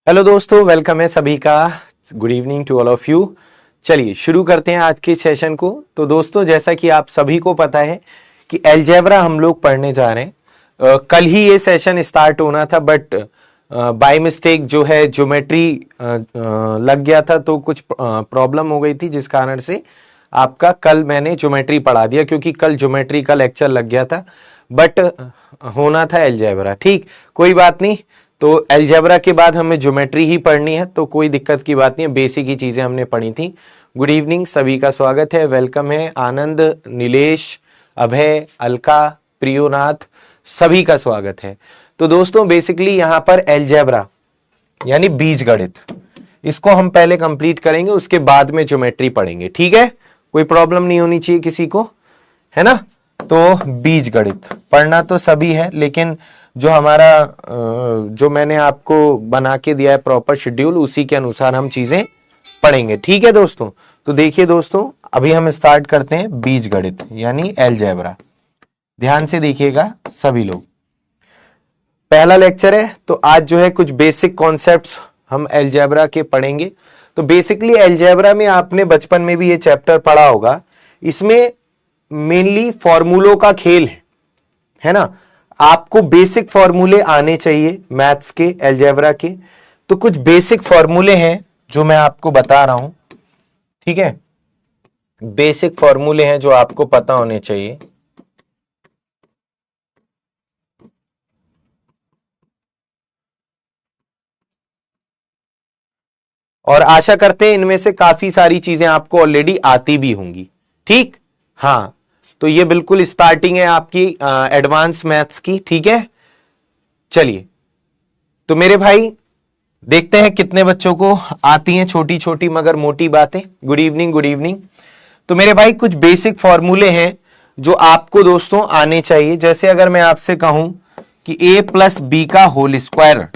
Hello दोस्तों, welcome है सभी का। Good evening to all of you. चलिए शुरू करते हैं आज के सेशन को। तो दोस्तों, जैसा कि आप सभी को पता है कि अलजेब्रा हम लोग पढ़ने जा रहे हैं। कल ही ये सेशन स्टार्ट होना था, बट बाय मिस्टेक जो है ज्योमेट्री लग गया था, तो कुछ प्रॉब्लम हो गई थी, जिस कारण से आपका कल मैंने ज्योमेट्री पढ़ा दिया, क्योंकि कल ज्योमेट्री का लेक्चर लग गया था, बट होना था अलजेब्रा। ठीक, कोई बात नहीं। तो अलजेब्रा के बाद हमें ज्योमेट्री ही पढ़नी है, तो कोई दिक्कत की बात नहीं है, बेसिक ही चीजें हमने पढ़ी थी। गुड इवनिंग, सभी का स्वागत है, वेलकम है। आनंद, नीलेश, अभय, अलका, प्रियोनाथ, सभी का स्वागत है। तो दोस्तों, बेसिकली यहाँ पर अलजेब्रा यानी बीजगणित, इसको हम पहले कंप्लीट करेंगे, उसके बाद में ज्योमेट्री पढ़ेंगे। ठीक है, कोई प्रॉब्लम नहीं होनी चाहिए किसी को, है ना। तो बीजगणित पढ़ना तो सभी है, लेकिन जो हमारा जो मैंने आपको बना के दिया है प्रॉपर शेड्यूल, उसी के अनुसार हम चीजें पढ़ेंगे। ठीक है दोस्तों। तो देखिए दोस्तों, अभी हम स्टार्ट करते हैं बीजगणित यानी अलजेब्रा। ध्यान से देखिएगा सभी लोग, पहला लेक्चर है, तो आज जो है कुछ बेसिक कॉन्सेप्ट्स हम अलजेब्रा के पढ़ेंगे। तो बेसिकली अलजेब्रा में आपने बचपन में भी ये चैप्टर पढ़ा होगा। इसमें मेनली फॉर्मूलों का खेल है ना। आपको बेसिक फॉर्मूले आने चाहिए मैथ्स के, अलजेब्रा के। तो कुछ बेसिक फॉर्मूले हैं जो मैं आपको बता रहा हूं, ठीक है। बेसिक फॉर्मूले हैं जो आपको पता होने चाहिए। और आशा करते हैं इनमें से काफी सारी चीजें आपको ऑलरेडी आती भी होंगी। ठीक, हाँ। तो ये बिल्कुल स्टार्टिंग है आपकी एडवांस मैथ्स की। ठीक है, चलिए। तो मेरे भाई, देखते हैं कितने बच्चों को आती हैं छोटी छोटी मगर मोटी बातें। Good evening, good evening. तो मेरे भाई, कुछ बेसिक फॉर्मूले हैं जो आपको दोस्तों आने चाहिए। जैसे अगर मैं आपसे कहूं कि a प्लस बी का whole square,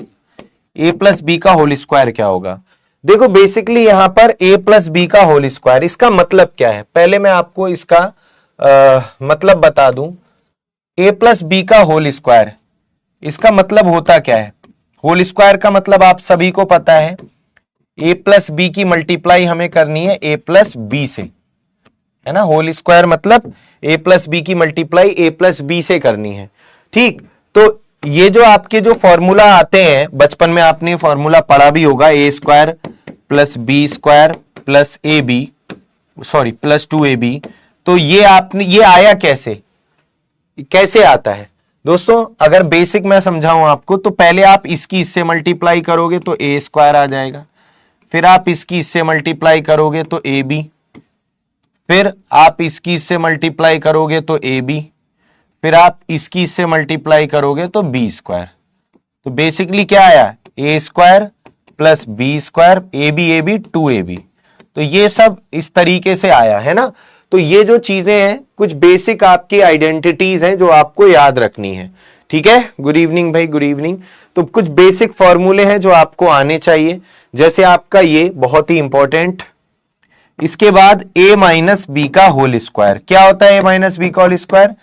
a plus b का होल स्क्वायर क्या होगा। देखो बेसिकली यहां पर a प्लस बी का होल स्क्वायर, इसका मतलब क्या है, पहले मैं आपको इसका मतलब बता दूं। a प्लस बी का होल स्क्वायर, इसका मतलब होता क्या है। होल स्क्वायर का मतलब आप सभी को पता है, a प्लस बी की मल्टीप्लाई हमें करनी है a प्लस बी से, है ना। होल स्क्वायर मतलब a प्लस बी की मल्टीप्लाई a प्लस बी से करनी है। ठीक, तो ये जो आपके जो फॉर्मूला आते हैं, बचपन में आपने फॉर्मूला पढ़ा भी होगा, a square plus b square plus a b, sorry plus 2ab। तो ये आपने, ये आया कैसे, कैसे आता है दोस्तों। अगर बेसिक मैं समझाऊं आपको, तो पहले आप इसकी इससे मल्टीप्लाई करोगे तो ए स्क्वायर आ जाएगा, फिर आप इसकी इससे मल्टीप्लाई करोगे तो ए बी, फिर आप इसकी इससे मल्टीप्लाई करोगे तो ए बी, फिर आप इसकी इससे मल्टीप्लाई करोगे तो बी स्क्वायर। तो बेसिकली क्या आया, a square plus b square, a b 2ab। तो ये सब इस तरीके से आया है ना। तो ये जो चीजें हैं, कुछ बेसिक आपकी आइडेंटिटीज हैं जो आपको याद रखनी है। ठीक है, गुड इवनिंग भाई, गुड इवनिंग। तो कुछ बेसिक फॉर्मूले हैं जो आपको आने चाहिए, जैसे आपका ये बहुत ही इंपॉर्टेंट। इसके बाद a माइनस बी का होल स्क्वायर क्या होता है। a माइनस बी का whole square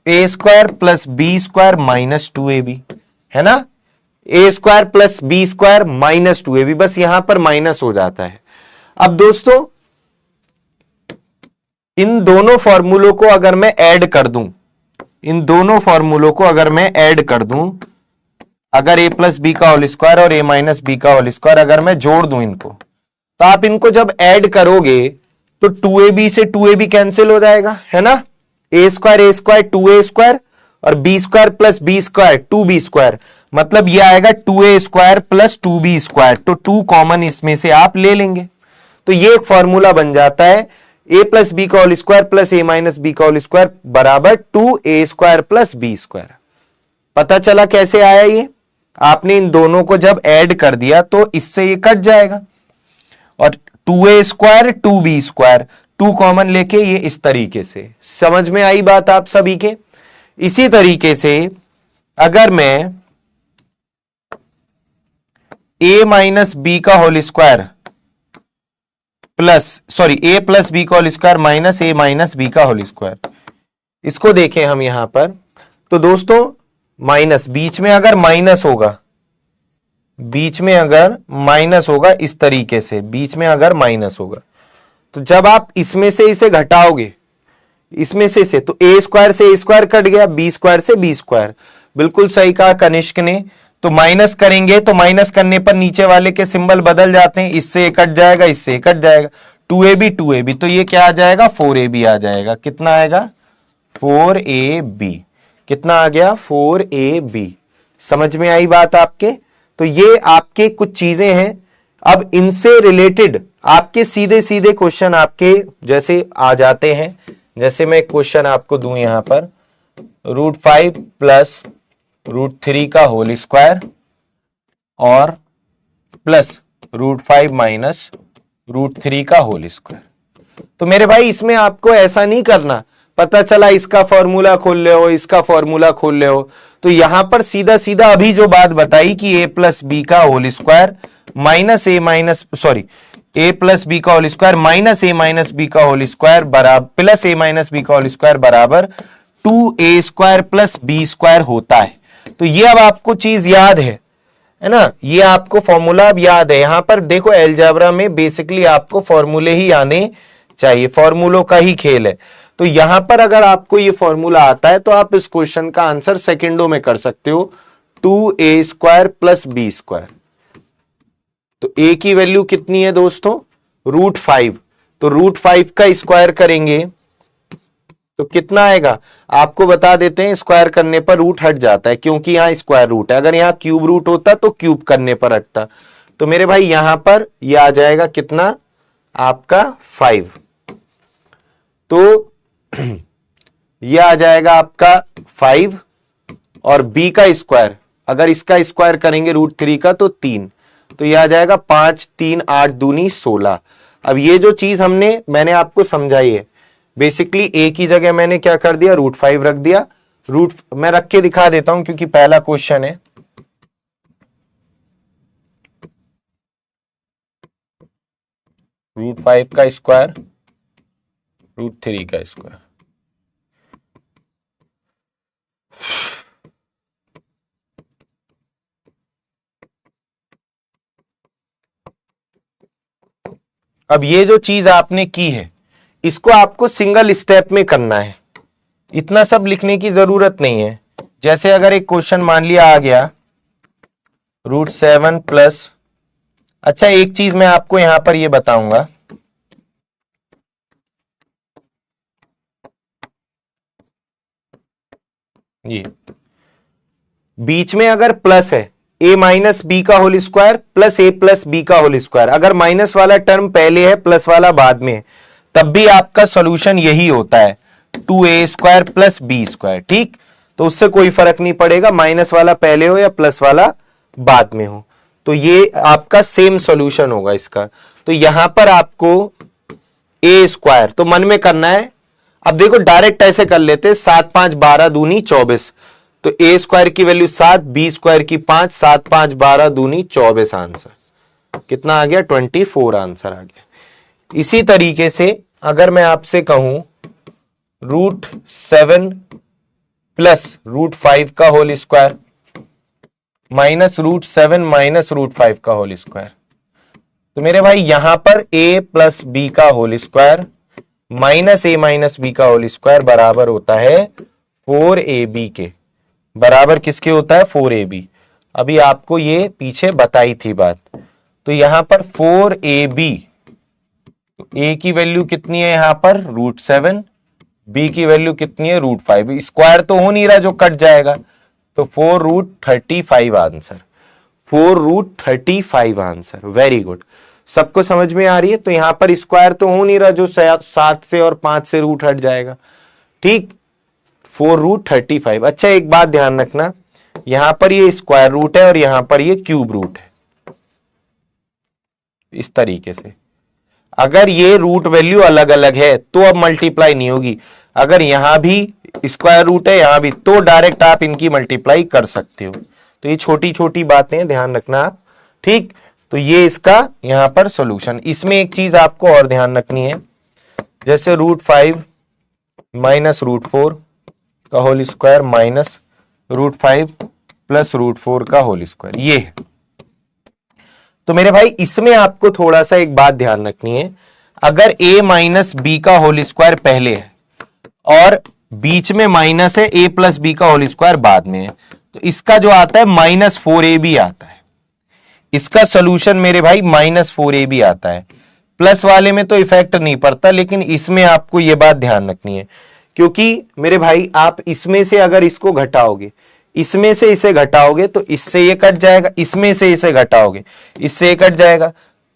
a square plus b square minus 2ab, है ना। A square plus b square minus 2ab, बस यहां पर माइनस हो जाता है। अब दोस्तों, इन दोनों फॉर्मूलों को अगर मैं ऐड कर दूं, इन दोनों फॉर्मूलों को अगर मैं ऐड कर दूं, अगर a प्लस बी का होल स्क्वायर और a माइनस बी का होल स्क्वायर अगर मैं जोड़ दूं इनको, तो आप इनको जब ऐड करोगे तो 2ab से 2ab कैंसिल हो जाएगा, है ना। a स्क्वायर 2a स्क्वायर और b square plus b square 2b square, मतलब ये आएगा 2a square plus 2b square. तो 2 कॉमन इसमें से आप ले लेंगे, तो ये एक फॉर्मूला बन जाता है, a प्लस बी का whole square plus a minus b का होल स्क्वायर बराबर 2a square plus b square. पता चला कैसे आया ये। आपने इन दोनों को जब ऐड कर दिया तो इससे ये कट जाएगा, और 2a square 2b square 2 common लेके ये इस तरीके से। समझ में आई बात आप सभी के। इसी तरीके से अगर मैं a माइनस बी का whole square plus, sorry a plus b का whole square minus a minus b का होल स्क्वायर, इसको देखें हम यहां पर, तो दोस्तों माइनस, बीच में अगर माइनस होगा बीच में अगर माइनस होगा इस तरीके से, बीच में अगर माइनस होगा, तो जब आप इसमें से इसे घटाओगे, इसमें से तो ए स्क्वायर से ए स्क्वायर कट गया, बी स्क्वायर से बी स्क्वायर। बिल्कुल सही कहा कनिष्क ने। तो माइनस करेंगे तो माइनस करने पर नीचे वाले के सिंबल बदल जाते हैं, इससे ए कट जाएगा, इससे ए कट जाएगा, 2ab, तो ये क्या आ जाएगा, 4ab आ जाएगा। कितना आएगा, 4ab। कितना आ गया, 4ab। समझ में आई बात आपके? तो ये आपके कुछ चीजें हैं। अब इनसे रिलेटेड आपके सीधे सीधे क्वेश्चन आपके जैसे आ जाते हैं। जैसे मैं क्वेश्चन आपको दूं यहां पर, √5 प्लस √3 का होल स्क्वायर और प्लस √5 माइनस √3 का होल स्क्वायर। तो मेरे भाई इसमें आपको ऐसा नहीं करना, पता चला इसका फॉर्मूला खोल ले हो, इसका फॉर्मूला खोल ले हो। तो यहां पर सीधा सीधा अभी जो बात बताई कि a प्लस बी का whole square minus a minus sorry a plus b का whole square minus a minus b का होल स्क्वायर बराबर प्लस ए माइनस बी का होल स्क्वायर बराबर 2a square plus b square होता है। तो ये अब आपको चीज याद है ना, ये आपको फॉर्मूला अब याद है। यहां पर देखो अलजेब्रा में बेसिकली आपको फॉर्मूले ही आने चाहिए, फॉर्मूलों का ही खेल है। तो यहां पर अगर आपको ये फॉर्मूला आता है तो आप इस क्वेश्चन का आंसर सेकेंडों में कर सकते हो, 2a square plus b square. तो a की वैल्यू कितनी है दोस्तों, √5। तो √5 का स्क्वायर करेंगे तो कितना आएगा, आपको बता देते हैं, स्क्वायर करने पर रूट हट जाता है क्योंकि यहां स्क्वायर रूट है। अगर यहां क्यूब रूट होता तो क्यूब करने पर हटता। तो मेरे भाई यहां पर यह आ जाएगा कितना, आपका 5। तो यह आ जाएगा आपका 5 और b का स्क्वायर, अगर इसका स्क्वायर करेंगे √3 का तो 3। तो यह आ जाएगा 5 3 8 दूनी 16। अब ये जो चीज मैंने आपको समझाई है, बेसिकली a की जगह मैंने क्या कर दिया, √5 रख दिया। मैं रख के दिखा देता हूं क्योंकि पहला क्वेश्चन है। √5 का स्क्वायर, √3 का स्क्वायर। अब ये जो चीज आपने की है इसको आपको सिंगल स्टेप में करना है, इतना सब लिखने की जरूरत नहीं है। जैसे अगर एक क्वेश्चन मान लिया आ गया √7 प्लस, अच्छा एक चीज मैं आपको यहां पर ये बताऊंगा, ये बीच में अगर प्लस है, a माइनस बी का whole square plus a plus b का होल स्क्वायर, अगर माइनस वाला टर्म पहले है प्लस वाला बाद में, तब भी आपका सॉल्यूशन यही होता है, 2a square plus b square. ठीक, तो उससे कोई फर्क नहीं पड़ेगा माइनस वाला पहले हो या प्लस वाला बाद में हो, तो ये आपका सेम सॉल्यूशन होगा इसका। तो यहां पर आपको a स्क्वायर तो मन में करना है। अब देखो डायरेक्ट ऐसे कर लेते, 7 5 12 दूनी 24, तो a स्क्वायर की वैल्यू 7, बी स्क्वायर की 5, 7 5 12 दूनी 24, आंसर कितना आ गया, 24 आंसर आ गया। इसी तरीके से अगर मैं आपसे कहूं √7 प्लस √5 का होल स्क्वायर माइनस √7 माइनस √5 का होल स्क्वायर, तो मेरे भाई यहां पर a प्लस बी का whole square minus a minus b का होल स्क्वायर बराबर होता है 4ab के। बराबर किसके होता है, 4ab। अभी आपको ये पीछे बताई थी बात। तो यहां पर 4ab, तो a की वैल्यू कितनी है यहां पर √7, b की वैल्यू कितनी है √5, स्क्वायर तो हो नहीं रहा जो कट जाएगा, तो 4√35 आंसर, 4√35 आंसर। वेरी गुड, सबको समझ में आ रही है। तो यहां पर स्क्वायर तो हो नहीं रहा जो 7 से और 5 से रूट हट जाएगा। ठीक, 4√35। अच्छा एक बात ध्यान रखना, यहां पर ये स्क्वायर रूट है और यहां पर ये क्यूब रूट है, इस तरीके से। अगर ये रूट वैल्यू अलग अलग है तो अब मल्टीप्लाई नहीं होगी, अगर यहां भी स्क्वायर रूट है यहां भी, तो डायरेक्ट आप इनकी मल्टीप्लाई कर सकते हो। तो ये छोटी छोटी बातें ध्यान रखना आप। ठीक, तो ये इसका यहां पर सॉल्यूशन। इसमें एक चीज आपको और ध्यान रखनी है, जैसे √5 माइनस √4 का होल स्क्वायर माइनस √5 प्लस √4 का होल स्क्वायर, ये है। तो मेरे भाई इसमें आपको थोड़ा सा एक बात ध्यान रखनी है, अगर a माइनस बी का होल स्क्वायर पहले है और बीच में माइनस है a प्लस बी का होल स्क्वायर बाद में है, तो इसका जो आता है -4ab आता है। इसका सोल्यूशन मेरे भाई -4ab आता है। प्लस वाले में तो इफेक्ट नहीं पड़ता, लेकिन इसमें आपको यह बात ध्यान रखनी है, क्योंकि मेरे भाई आप इसमें से अगर इसको घटाओगे, इसमें से इसे घटाओगे तो इससे ये कट जाएगा, इसमें से इसे घटाओगे इससे ये कट जाएगा,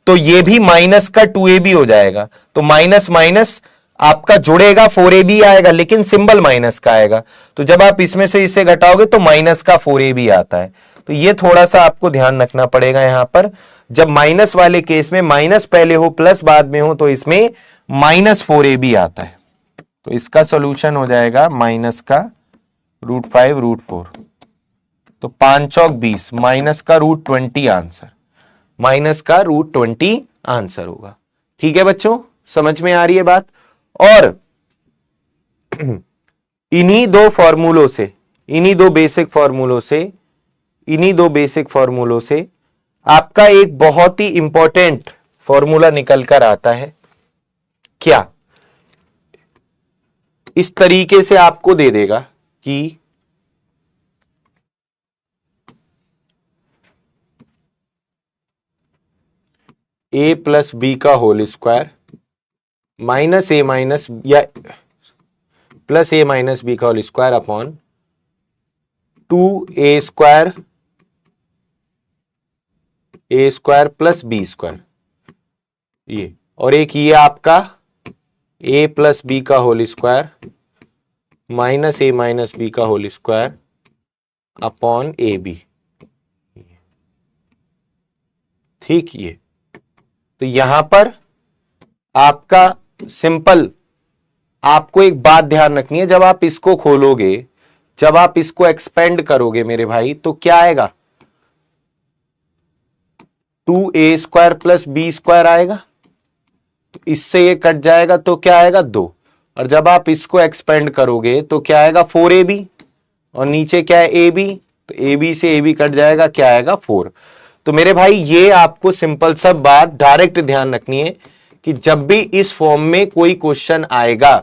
तो ये भी माइनस का 2ab हो जाएगा। तो माइनस माइनस आपका जुड़ेगा 4ab आएगा, लेकिन सिंबल माइनस का आएगा। तो जब आप इसमें से इसे घटाओगे तो माइनस का 4ab आता है। तो ये थोड़ा सा आपको ध्यान रखना पड़ेगा यहां पर, जब माइनस वाले केस में माइनस पहले हो प्लस बाद में हो तो इसमें -4ab आता है। तो इसका सॉल्यूशन हो जाएगा माइनस का √5 √4, तो 5 चौक 20, माइनस का √20 आंसर, माइनस का √20 आंसर होगा। ठीक है बच्चों, समझ में आ रही है बात। और इन्हीं दो फॉर्मूलों से, इन्हीं दो बेसिक फॉर्मूलों से आपका एक बहुत ही इंपॉर्टेंट फॉर्मूला निकल कर आता है। क्या? इस तरीके से आपको दे देगा कि a प्लस बी का whole square minus a minus या प्लस ए माइनस बी का whole square upon 2a square plus b square, ये और एक ये आपका a प्लस बी का whole square minus a minus b का whole square upon a b. ठीक, ये तो यहां पर आपका सिंपल, आपको एक बात ध्यान रखनी है, जब आप इसको खोलोगे, जब आप इसको एक्सपेंड करोगे मेरे भाई, तो क्या आएगा? 2a square plus b square आएगा, तो इससे ये कट जाएगा तो क्या आएगा? 2। और जब आप इसको एक्सपेंड करोगे तो क्या आएगा? 4ab, और नीचे क्या है? ab, तो ab से ab कट जाएगा, क्या आएगा? 4। तो मेरे भाई ये आपको सिंपल सब बात डायरेक्ट ध्यान रखनी है कि जब भी इस फॉर्म में कोई क्वेश्चन आएगा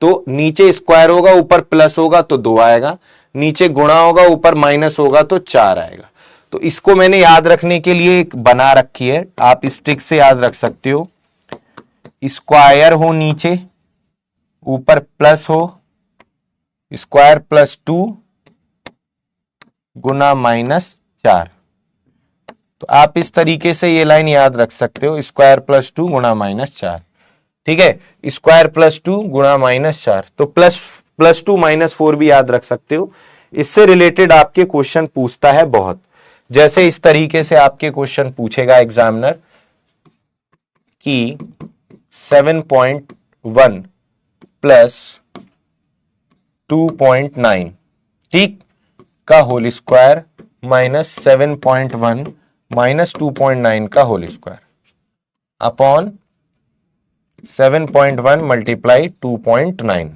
तो नीचे स्क्वायर होगा, ऊपर प्लस होगा तो 2 आएगा, नीचे गुणा होगा, ऊपर माइनस होगा तो 4 आएगा। तो इसको मैंने याद रखने के लिए एक बना रखी है, आप इस ट्रिक से याद रख सकते हो। स्क्वायर हो नीचे, ऊपर प्लस हो, स्क्वायर प्लस 2 गुना -4। तो आप इस तरीके से ये लाइन याद रख सकते हो, स्क्वायर प्लस 2 गुना -4। ठीक है, स्क्वायर प्लस 2 गुना -4, तो प्लस 2 -4 भी याद रख सकते हो। इससे रिलेटेड आपके क्वेश्चन पूछता है बहुत, जैसे इस तरीके से आपके क्वेश्चन पूछेगा एग्जामिनर कि 7.1 प्लस 2.9 ठीक का होल स्क्वायर माइनस 7.1 माइनस 2.9 का होल स्क्वायर अपॉन 7.1 मल्टीप्लाई 2.9,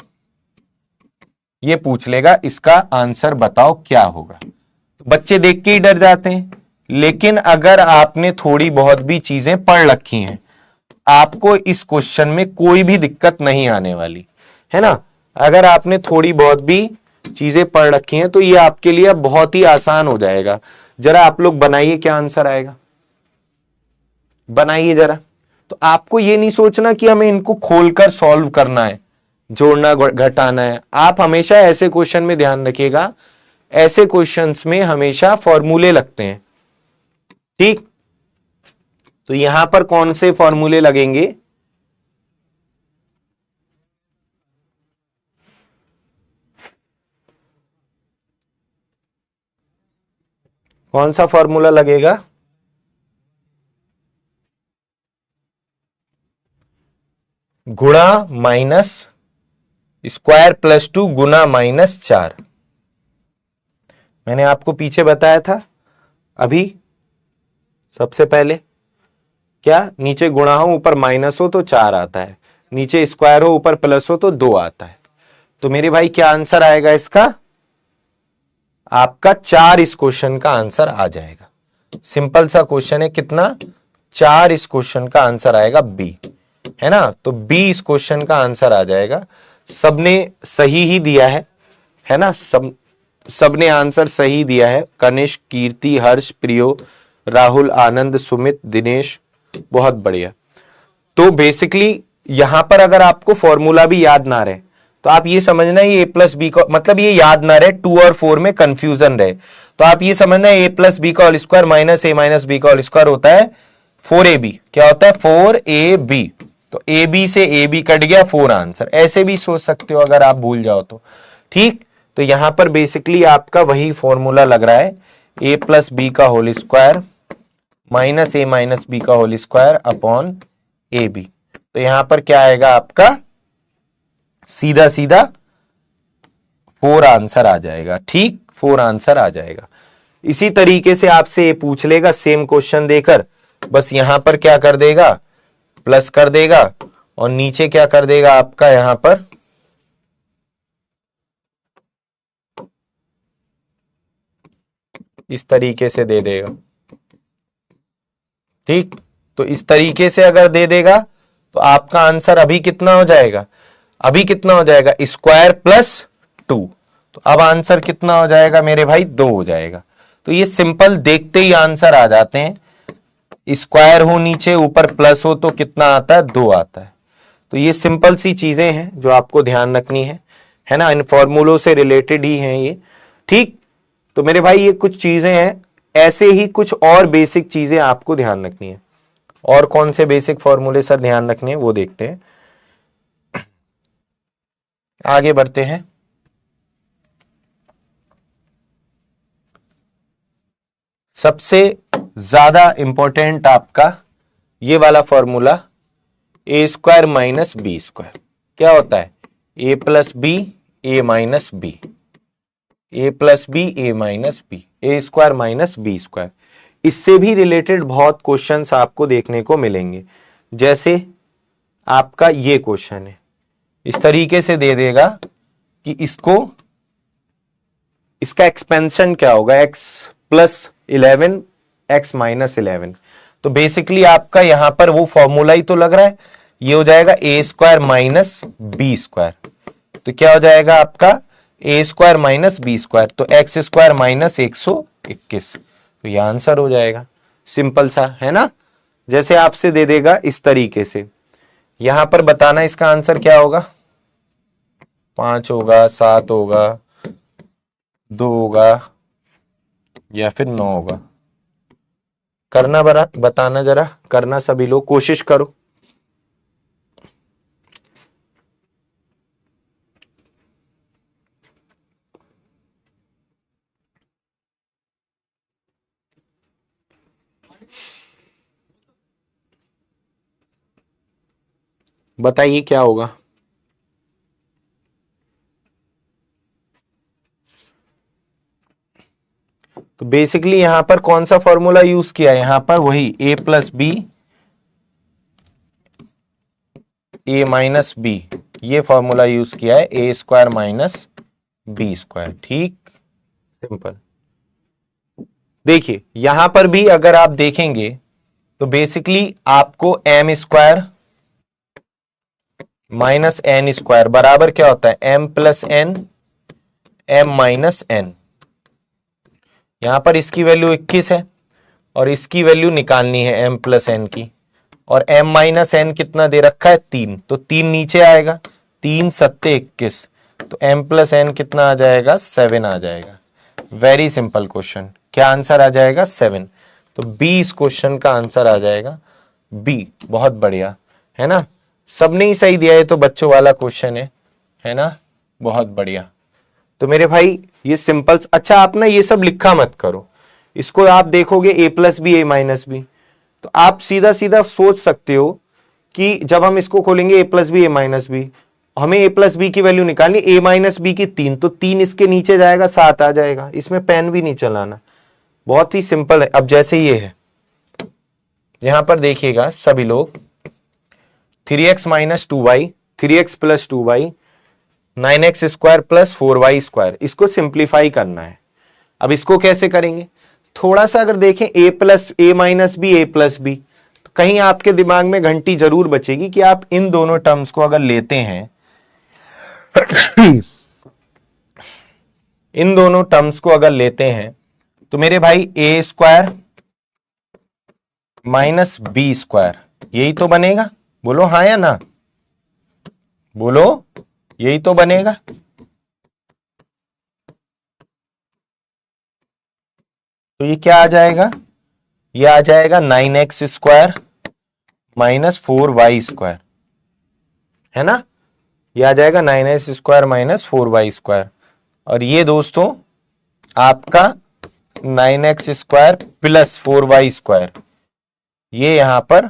ये पूछ लेगा। इसका आंसर बताओ क्या होगा। बच्चे देख के ही डर जाते हैं, लेकिन अगर आपने थोड़ी बहुत भी चीजें पढ़ रखी हैं, आपको इस क्वेश्चन में कोई भी दिक्कत नहीं आने वाली है ना। अगर आपने थोड़ी बहुत भी चीजें पढ़ रखी हैं तो ये आपके लिए बहुत ही आसान हो जाएगा। जरा आप लोग बनाइए, क्या आंसर आएगा, बनाइए जरा। तो आपको ये नहीं सोचना कि हमें इनको खोलकर सॉल्व करना है, जोड़ना घटाना है। आप हमेशा ऐसे क्वेश्चन में ध्यान रखिएगा, ऐसे क्वेश्चंस में हमेशा फॉर्मूले लगते हैं। ठीक, तो यहां पर कौन से फॉर्मूले लगेंगे? कौन सा फॉर्मूला लगेगा? गुणा माइनस स्क्वायर प्लस 2 गुना -4। मैंने आपको पीछे बताया था अभी सबसे पहले, क्या नीचे गुणा हो ऊपर माइनस हो तो 4 आता है, नीचे स्क्वायर हो ऊपर प्लस हो तो 2 आता है। तो मेरे भाई क्या आंसर आएगा इसका? आपका 4 इस क्वेश्चन का आंसर आ जाएगा। सिंपल सा क्वेश्चन है, कितना 4 इस क्वेश्चन का आंसर आएगा बी, है ना। तो बी इस क्वेश्चन का आंसर आ जाएगा। सबने सही ही दिया है ना, सबने आंसर सही दिया है। कनिष्क, कीर्ति, हर्ष, प्रियो, राहुल, आनंद, सुमित, दिनेश, बहुत बढ़िया। तो बेसिकली यहां पर अगर आपको फॉर्मूला भी याद ना रहे तो आप ये समझना ये a प्लस बी का मतलब ये याद ना रहे, 2 और 4 में कंफ्यूजन रहे तो आप ये समझना a प्लस बी का whole square minus a minus b का होल स्क्वायर होता है 4ab। क्या होता है? 4ab। तो ab से ab कट गया, 4 आंसर। ऐसे भी सोच सकते हो अगर आप भूल जाओ तो, ठीक। तो यहां पर बेसिकली आपका वही फॉर्मूला लग रहा है, a प्लस बी का whole square minus a minus b का होल स्क्वायर अपॉन ab। तो यहां पर क्या आएगा आपका? सीधा सीधा 4 आंसर आ जाएगा, ठीक। 4 आंसर आ जाएगा। इसी तरीके से आपसे ये पूछ लेगा सेम क्वेश्चन देकर, बस यहां पर क्या कर देगा? प्लस कर देगा और नीचे क्या कर देगा आपका? यहां पर इस तरीके से दे देगा, ठीक। तो इस तरीके से अगर दे देगा तो आपका आंसर अभी कितना हो जाएगा? अभी कितना हो जाएगा? Square plus 2। तो अब आंसर कितना हो जाएगा मेरे भाई? 2 हो जाएगा। तो ये सिंपल देखते ही आंसर आ जाते हैं। स्क्वायर हो नीचे, ऊपर प्लस हो तो कितना आता है? 2 आता है। तो ये सिंपल सी चीजें हैं जो आपको ध्यान रखनी है ना। इन फॉर्मूलों से रिलेटेड ही हैं ये, ठीक। तो मेरे भाई ये कुछ चीजें हैं, ऐसे ही कुछ और बेसिक चीजें आपको ध्यान रखनी है। और कौन से बेसिक फॉर्मूले सर ध्यान रखने हैं वो देखते हैं, आगे बढ़ते हैं। सबसे ज्यादा इंपॉर्टेंट आपका ये वाला फॉर्मूला ए स्क्वायर माइनस बी स्क्वायर। क्या होता है? A plus b a minus b, a plus b a minus b, a square minus b square. इससे भी रिलेटेड बहुत क्वेश्चंस आपको देखने को मिलेंगे। जैसे आपका ये क्वेश्चन है, इस तरीके से दे देगा कि इसका एक्सपेंशन क्या होगा? x plus 11 x minus 11। तो बेसिकली आपका यहां पर वो फॉर्मूला ही तो लग रहा है, ये हो जाएगा a square minus b square. तो क्या हो जाएगा आपका? ए स्क्वायर माइनस बी स्क्वायर, तो एक्स स्क्वायर माइनस 121। तो ये आंसर हो जाएगा, सिंपल सा, है ना। जैसे आपसे दे देगा इस तरीके से, यहां पर बताना इसका आंसर क्या होगा? 5 होगा, 7 होगा, 2 होगा या फिर 9 होगा। करना बताना जरा, करना सभी लोग, कोशिश करो। बताइए क्या होगा? तो बेसिकली यहां पर कौन सा फॉर्मूला यूज किया है? यहां पर वही a plus b a minus b, ये फॉर्मूला यूज किया है, a square minus b square, ठीक, सिंपल। देखिए यहां पर भी अगर आप देखेंगे तो बेसिकली आपको m square minus n square बराबर क्या होता है? M plus n m minus n. यहां पर इसकी वैल्यू 21 है और इसकी वैल्यू निकालनी है एम प्लस एन की, और एम माइनस एन कितना दे रखा है? 3। तो 3 नीचे आएगा, 3 सत्ते 21, तो एम प्लस एन कितना आ जाएगा? 7 आ जाएगा। Very simple question. क्या आंसर आ जाएगा? 7। तो बी इस क्वेश्चन का आंसर आ जाएगा, बी। बहुत बढ़िया, है ना। सबने ही सही दिया है, तो बच्चों वाला क्वेश्चन है ना। बहुत बढ़िया। तो मेरे भाई ये सिंपल, अच्छा आप ना ये सब लिखा मत करो, इसको आप देखोगे a plus b a minus b, तो आप सीधा सीधा सोच सकते हो कि जब हम इसको खोलेंगे a plus b a minus b, हमें a प्लस बी की वैल्यू निकालनी, a माइनस बी की 3, तो 3 इसके नीचे जाएगा, 7 आ जाएगा। इसमें पेन भी नहीं चलाना, बहुत ही सिंपल है। अब जैसे ये है, यहां पर देखिएगा सभी लोग, 3x minus 2y, 3x plus 2y, 9x square plus 4y square, इसको सिंप्लीफाई करना है। अब इसको कैसे करेंगे? थोड़ा सा अगर देखें ए plus a minus b a plus B, तो कहीं आपके दिमाग में घंटी जरूर बचेगी कि आप इन दोनों टर्म्स को अगर लेते हैं इन दोनों टर्म्स को अगर लेते हैं तो मेरे भाई ए स्क्वायर माइनस बी स्क्वायर यही तो बनेगा। बोलो हाँ या ना, बोलो यही तो बनेगा। तो ये क्या आ जाएगा, ये आ जाएगा 9x square minus 4y square, है ना। ये आ जाएगा 9x square minus 4y square, और ये दोस्तों आपका 9x square plus 4y square ये यहां पर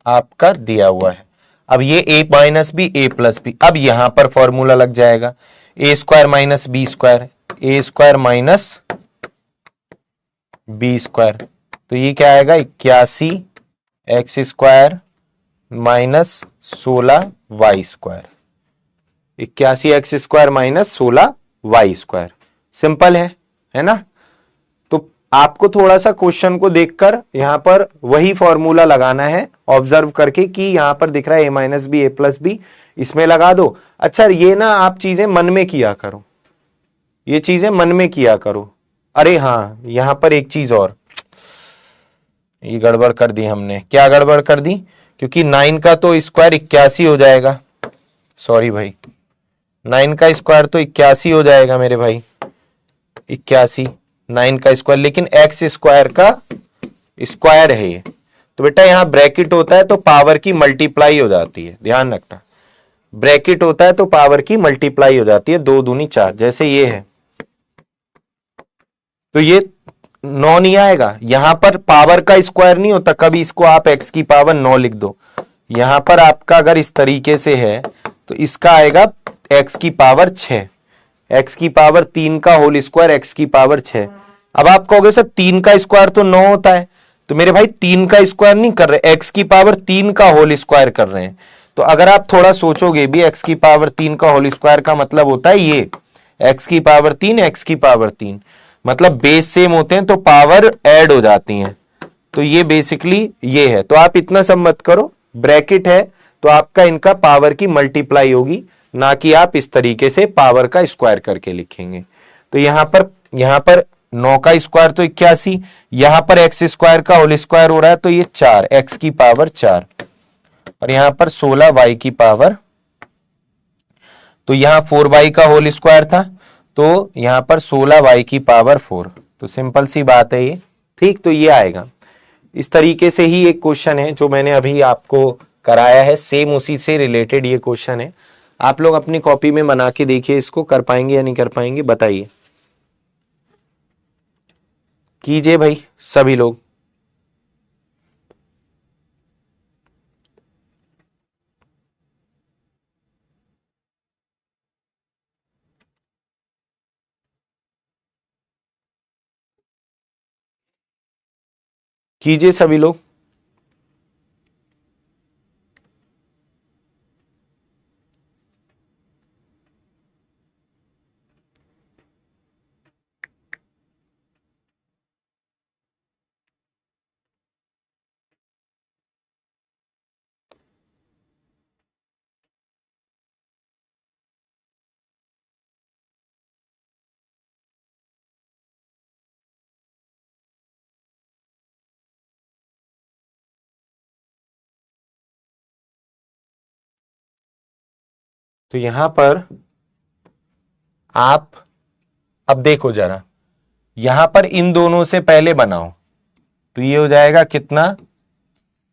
आपका दिया हुआ है। अब ये a minus b a plus b, अब यहां पर फॉर्मूला लग जाएगा a square minus b square, a square minus b square. तो ये क्या आएगा 81x square minus 16y square, 81x square minus 16y square. Simple है ना। तो आपको थोड़ा सा क्वेश्चन को देखकर यहां पर वही फॉर्मूला लगाना है, ऑब्जर्व करके कि यहां पर दिख रहा है ए minus b a plus B, इसमें लगा दो। अच्छा ये ना आप चीजें मन में किया करो, ये चीजें मन में किया करो। अरे हाँ यहां पर एक चीज और, ये गड़बड़ कर दी हमने। क्या गड़बड़ कर दी, क्योंकि 9 का तो स्क्वायर 81 हो जाएगा, सॉरी भाई 9 का स्क्वायर तो 81 हो जाएगा मेरे भाई, 81 9 का स्क्वायर, लेकिन एक्स स्क्वायर का स्क्वायर है ये। तो बेटा यहां ब्रैकेट होता है तो पावर की मल्टीप्लाई हो जाती है, ध्यान रखना। ब्रैकेट होता है तो पावर की मल्टीप्लाई हो जाती है, 2 दूनी 4, जैसे ये है। तो ये 9 नहीं आएगा, यहां पर पावर का स्क्वायर नहीं होता कभी, इसको आप x की पावर 9 लिख दो। यहां पर आपका अगर इस तरीके से है तो इसका आएगा x की पावर 6, x की पावर 3 का होल स्क्वायर x की पावर 6। अब आप कहोगे सर 3 का स्क्वायर तो 9 होता है, तो मेरे भाई 3 का स्क्वायर नहीं कर रहे, x की पावर 3 का होल स्क्वायर कर रहे हैं। तो अगर आप थोड़ा सोचोगे भी x की पावर 3 का होल स्क्वायर का मतलब होता है ये x की पावर 3 x की पावर 3, मतलब बेस सेम होते हैं तो पावर ऐड हो जाती हैं। तो ये बेसिकली ये है। तो आप इतना सब मत करो, ब्रैकेट है तो आपका इनका पावर की मल्टीप्लाई होगी, ना कि आप इस तरीके से पावर का स्क्वायर करके लिखेंगे। तो यहां पर 9 का स्क्वायर तो 81, यहां पर एक्स स्क्वायर का होल स्क्वायर हो रहा है तो ये 4 एक्स की पावर 4, और यहां पर 16 वाई की पावर, तो यहां 4 वाई का होल स्क्वायर था तो यहां पर 16 वाई की पावर 4। तो सिंपल सी बात है ये, ठीक। तो ये आएगा। इस तरीके से ही एक क्वेश्चन है जो मैंने अभी आपको कराया है, सेम उसी से रिलेटेड ये क्वेश्चन है। आप लोग अपनी कॉपी में बना के देखिए, इसको कर पाएंगे या नहीं कर पाएंगे बताइए, कीजिए भाई सभी लोग। कीजिए सभी लोग। तो यहां पर आप अब देखो जरा, यहां पर इन दोनों से पहले बनाओ तो ये हो जाएगा कितना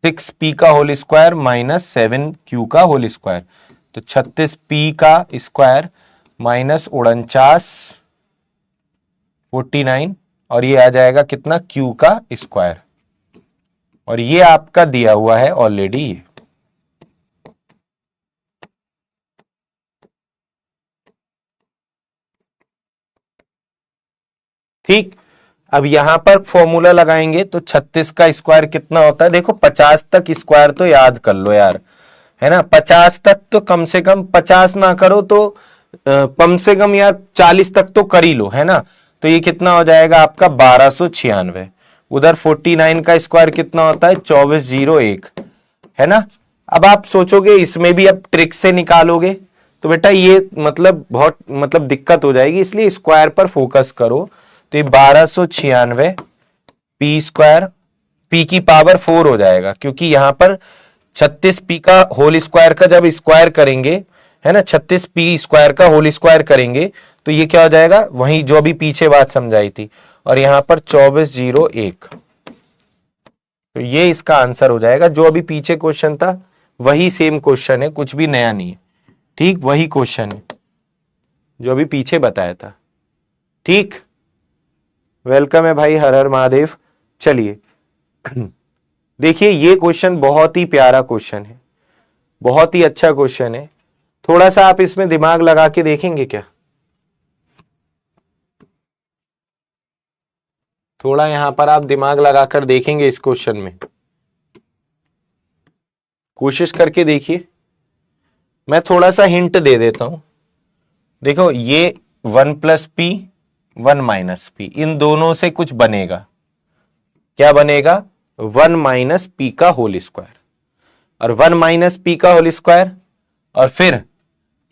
6p का होल स्क्वायर माइनस 7q का होल स्क्वायर, तो 36p का स्क्वायर माइनस 49 और ये आ जाएगा कितना q का स्क्वायर, और ये आपका दिया हुआ है ऑलरेडी ये। ठीक। अब यहां पर फॉर्मूला लगाएंगे तो 36 का स्क्वायर कितना होता है, देखो 50 तक स्क्वायर तो याद कर लो यार, है ना। 50 तक तो कम से कम, 50 ना करो तो कम से कम यार 40 तक तो कर ही लो, है ना। तो ये कितना हो जाएगा आपका 1296। उधर 49 का स्क्वायर कितना होता है 2401, है ना। अब आप सोचोगे इसमें भी अब ट्रिक से निकालोगे तो बेटा ये मतलब बहुत मतलब दिक्कत हो जाएगी, इसलिए स्क्वायर पर फोकस करो। तो ये 1296 पी स्क्वायर, पी की पावर 4 हो जाएगा, क्योंकि यहां पर 36 पी का होल स्क्वायर का जब स्क्वायर करेंगे, है ना, 36 पी स्क्वायर का होल स्क्वायर करेंगे तो ये क्या हो जाएगा, वही जो अभी पीछे बात समझाई थी, और यहां पर 2401। तो ये इसका आंसर हो जाएगा। जो अभी पीछे क्वेश्चन था वही सेम क्वेश्चन है, कुछ भी नया नहीं है, ठीक, वही क्वेश्चन है जो अभी पीछे बताया था, ठीक। वेलकम है भाई, हर हर महादेव। चलिए देखिए ये क्वेश्चन बहुत ही प्यारा क्वेश्चन है, बहुत ही अच्छा क्वेश्चन है। थोड़ा सा आप इसमें दिमाग लगा के देखेंगे क्या? थोड़ा यहां पर आप दिमाग लगाकर देखेंगे इस क्वेश्चन में, कोशिश करके देखिए। मैं थोड़ा सा हिंट दे देता हूं। देखो ये 1 प्लस पी 1 माइनस पी, इन दोनों से कुछ बनेगा। क्या बनेगा? 1 माइनस पी का होल स्क्वायर, और 1 माइनस पी का होल स्क्वायर, और फिर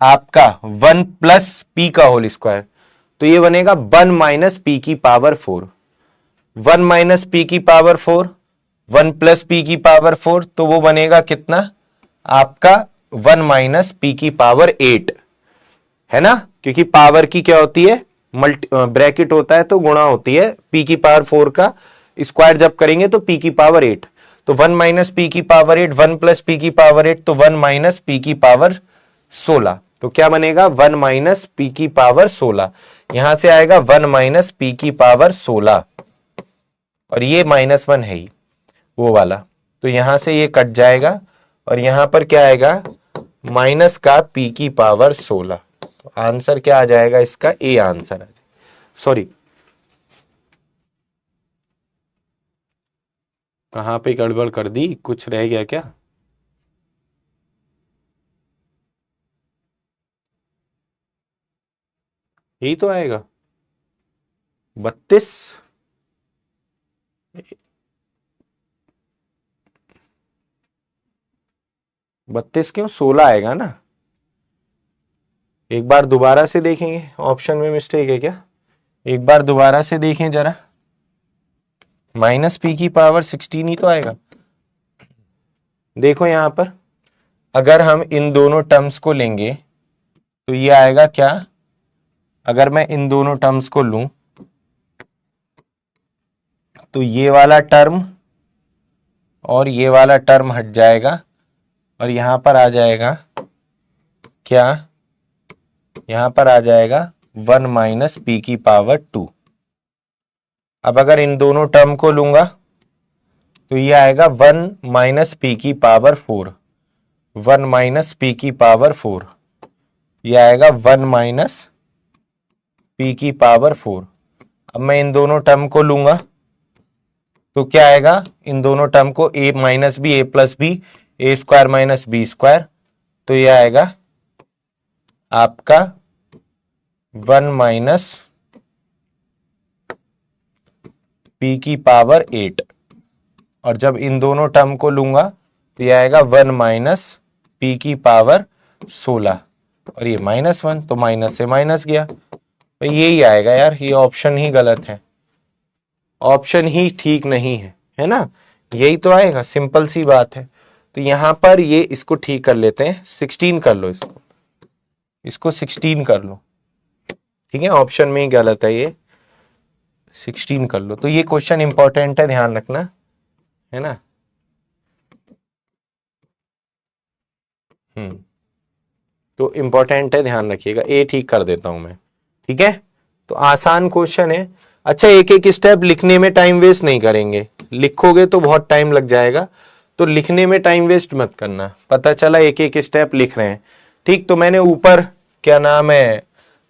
आपका 1 प्लस पी का होल स्क्वायर, तो ये बनेगा 1 माइनस पी की पावर 4। 1 माइनस पी की पावर 4, 1 प्लस पी की पावर 4, तो वो बनेगा कितना आपका 1 माइनस पी की पावर 8, है ना, क्योंकि पावर की क्या होती है, ब्रैकेट होता है तो गुणा होती है, पी की पावर 4 का स्क्वायर जब करेंगे तो पी की पावर 8, तो 1 माइनस पी की पावर 8, 1 प्लस पी की पावर 8, तो 1 माइनस पी की पावर 16। तो क्या बनेगा 1 माइनस पी की पावर 16, यहां से आएगा 1 माइनस पी की पावर 16, और ये -1 है ही वो वाला, तो यहां से ये कट जाएगा, और यहां पर क्या आएगा माइनस का पी की पावर 16। तो आंसर क्या आ जाएगा इसका? ए आंसर आ जाएगा। सॉरी, कहां पे गड़बड़ कर दी, कुछ रह गया क्या? यही तो आएगा 32। 32 क्यों, 16 आएगा ना। एक बार दोबारा से देखेंगे, ऑप्शन में मिस्टेक है क्या? एक बार दोबारा से देखें जरा, माइनस पी की पावर 16 ही तो आएगा। देखो यहां पर अगर हम इन दोनों टर्म्स को लेंगे तो ये आएगा क्या, अगर मैं इन दोनों टर्म्स को लूं तो ये वाला टर्म और ये वाला टर्म हट जाएगा, और यहां पर आ जाएगा क्या, यहां पर आ जाएगा 1 माइनस पी की पावर 2। अब अगर इन दोनों टर्म को लूंगा तो ये आएगा 1 माइनस पी की पावर 4, 1 माइनस पी की पावर 4, ये आएगा 1 माइनस पी की पावर 4। अब मैं इन दोनों टर्म को लूंगा तो क्या आएगा, इन दोनों टर्म को a minus b, a plus b, a square minus b square, तो ये आएगा आपका 1 माइनस पी की पावर 8, और जब इन दोनों टर्म को लूंगा तो ये आएगा 1 माइनस पी की पावर 16, और ये -1, तो माइनस से माइनस गया, तो यही आएगा यार। ये ऑप्शन ही गलत है, ऑप्शन ही ठीक नहीं है ना, यही तो आएगा, सिंपल सी बात है। तो यहां पर ये इसको ठीक कर लेते हैं, 16 कर लो, इसको 16 कर लो, ठीक है, ऑप्शन में ही गलत है ये, 16 कर लो। तो ये क्वेश्चन इंपॉर्टेंट है, ध्यान रखना, है ना। तो इंपॉर्टेंट है, ध्यान रखिएगा। ए ठीक कर देता हूं मैं, ठीक है। तो आसान क्वेश्चन है। अच्छा, एक एक स्टेप लिखने में टाइम वेस्ट नहीं करेंगे, लिखोगे तो बहुत टाइम लग जाएगा, तो लिखने में टाइम वेस्ट मत करना। पता चला एक एक स्टेप लिख रहे हैं, ठीक। तो मैंने ऊपर क्या नाम है,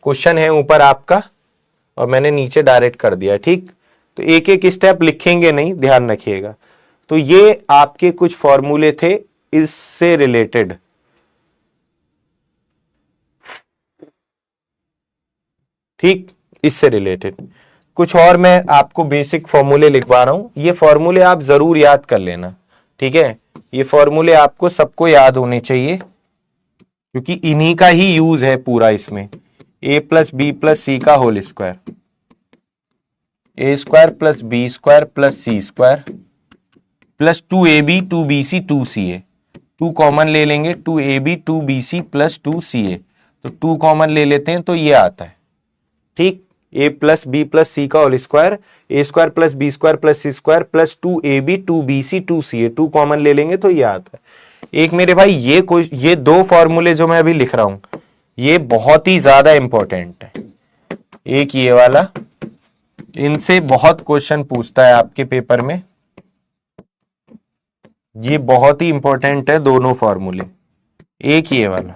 क्वेश्चन है ऊपर आपका, और मैंने नीचे डायरेक्ट कर दिया, ठीक। तो एक एक स्टेप लिखेंगे नहीं, ध्यान रखिएगा। तो ये आपके कुछ फॉर्मूले थे इससे रिलेटेड, ठीक, इससे रिलेटेड। कुछ और मैं आपको बेसिक फॉर्मूले लिखवा रहा हूं, ये फॉर्मूले आप जरूर याद कर लेना, ठीक है। ये फॉर्मूले आपको सबको याद होने चाहिए क्योंकि इन्हीं का ही यूज है पूरा इसमें। A plus b plus c का whole square, a square plus b square plus c square plus 2ab 2bc 2ca, 2 common ले लेंगे, 2ab 2bc प्लस 2ca, तो 2 कॉमन ले लेते हैं तो ये आता है, ठीक। A plus b plus c का whole square, a square plus b square plus c square plus 2ab 2bc 2ca, 2 common ले लेंगे तो ये आता है। एक मेरे भाई ये दो फॉर्मूले जो मैं अभी लिख रहा हूं ये बहुत ही ज्यादा इंपॉर्टेंट है। एक ये वाला, इनसे बहुत क्वेश्चन पूछता है आपके पेपर में, ये बहुत ही इंपॉर्टेंट है दोनों फॉर्मूले। एक ये वाला,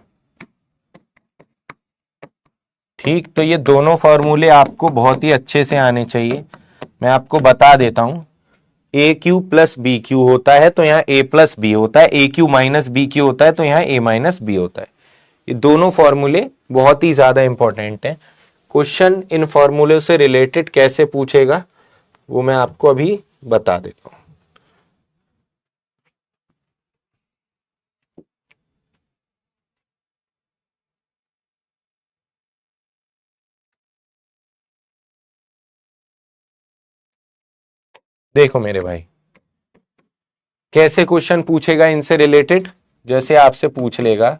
ठीक, तो ये दोनों फॉर्मूले आपको बहुत ही अच्छे से आने चाहिए। मैं आपको बता देता हूं, ए क्यू प्लस बी क्यू होता है तो यहाँ ए प्लस बी होता है, a cube minus b Q होता है तो यहाँ ए माइनस बी होता है। ये दोनों फॉर्मूले बहुत ही ज्यादा इंपॉर्टेंट हैं। क्वेश्चन इन फॉर्मूले से रिलेटेड कैसे पूछेगा वो मैं आपको अभी बता देता हूं। देखो मेरे भाई, कैसे क्वेश्चन पूछेगा इनसे रिलेटेड, जैसे आपसे पूछ लेगा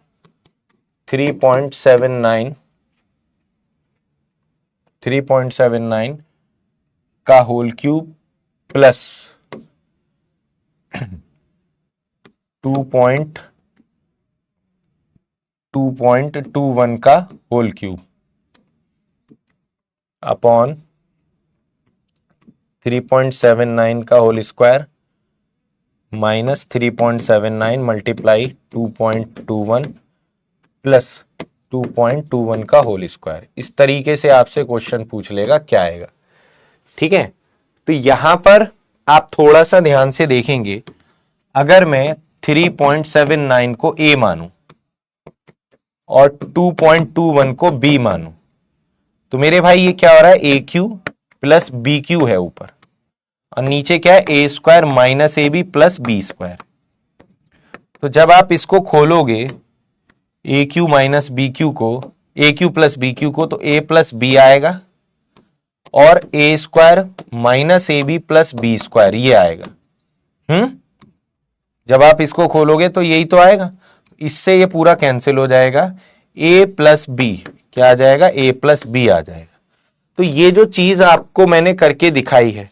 3.79 का होल क्यूब प्लस 2.21 का होल क्यूब अपॉन 3.79 का whole square minus 3.79 multiply 2.21 plus 2.21 का होल स्क्वायर। इस तरीके से आपसे क्वेश्चन पूछ लेगा, क्या आएगा, ठीक है। तो यहां पर आप थोड़ा सा ध्यान से देखेंगे, अगर मैं 3.79 को ए मानूं और 2.21 को बी मानूं तो मेरे भाई ये क्या हो रहा है, a cube plus b cube है ऊपर, और नीचे क्या है, a square minus a b plus b square. तो जब आप इसको खोलोगे a cube minus b cube को, a cube plus b cube को, तो ए प्लस बी आएगा और a square minus a b plus b square ये आएगा। जब आप इसको खोलोगे तो यही तो आएगा, इससे ये पूरा कैंसिल हो जाएगा, ए प्लस बी क्या आ जाएगा, ए प्लस बी आ जाएगा। तो ये जो चीज आपको मैंने करके दिखाई है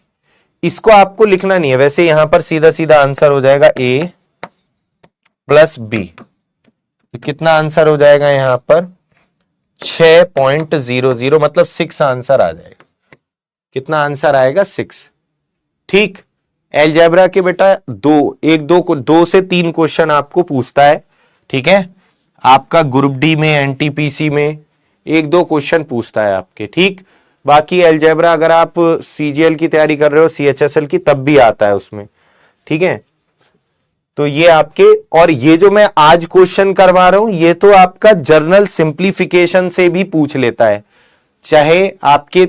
इसको आपको लिखना नहीं है, वैसे यहां पर सीधा सीधा आंसर हो जाएगा ए प्लस बी। तो कितना आंसर हो जाएगा यहां पर 6.00, मतलब 6 आंसर आ जाएगा। कितना आंसर आएगा, 6, ठीक। अलजेब्रा के बेटा दो से 3 क्वेश्चन आपको पूछता है, ठीक है। आपका ग्रुप डी में, एनटीपीसी में 1-2 क्वेश्चन पूछता है आपके, ठीक। बाकी अलजेब्रा अगर आप सीजीएल की तैयारी कर रहे हो, सीएचएसएल की, तब भी आता है उसमें, ठीक है। तो ये आपके, और ये जो मैं आज क्वेश्चन करवा रहा हूं ये तो आपका जर्नल सिंप्लीफिकेशन से भी पूछ लेता है, चाहे आपके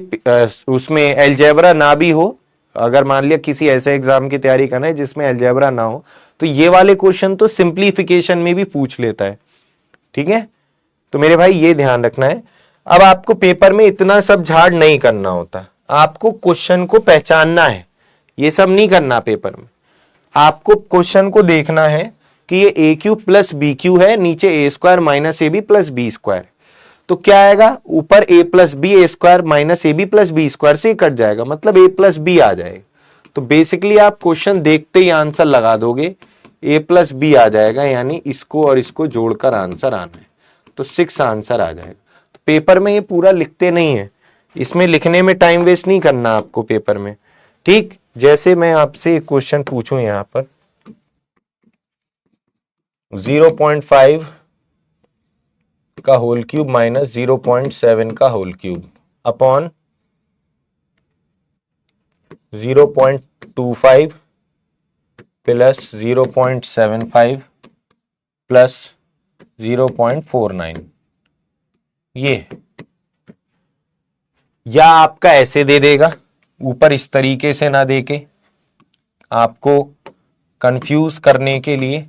उसमें अलजेब्रा ना भी हो। अगर मान लिया किसी ऐसे एग्जाम की तैयारी करना है जिसमें अलजेब्रा ना हो तो ये वाले क्वेश्चन तो सिंप्लीफिकेशन में भी पूछ लेता है, ठीक है। तो मेरे भाई ये ध्यान रखना है। अब आपको पेपर में इतना सब झाड़ नहीं करना होता, आपको क्वेश्चन को पहचानना है, ये सब नहीं करना पेपर में। आपको क्वेश्चन को देखना है कि ये a cube plus b cube है, नीचे a square minus a b plus b square, तो क्या आएगा, ऊपर a plus b a square minus a b plus b square से कट जाएगा, मतलब ए प्लस बी आ जाएगा। तो बेसिकली आप क्वेश्चन देखते ही आंसर लगा दोगे, ए प्लस बी आ जाएगा, यानी इसको और इसको जोड़कर आंसर आना है, तो 6 आंसर आ जाएगा। तो पेपर में ये पूरा लिखते नहीं है, इसमें लिखने में टाइम वेस्ट नहीं करना आपको पेपर में, ठीक। जैसे मैं आपसे एक क्वेश्चन पूछूं यहां पर 0.5 का होल क्यूब माइनस 0.7 का whole cube upon 0.25 plus 0.75 plus 0.49, ये या आपका ऐसे दे देगा, ऊपर इस तरीके से ना देके आपको कंफ्यूज करने के लिए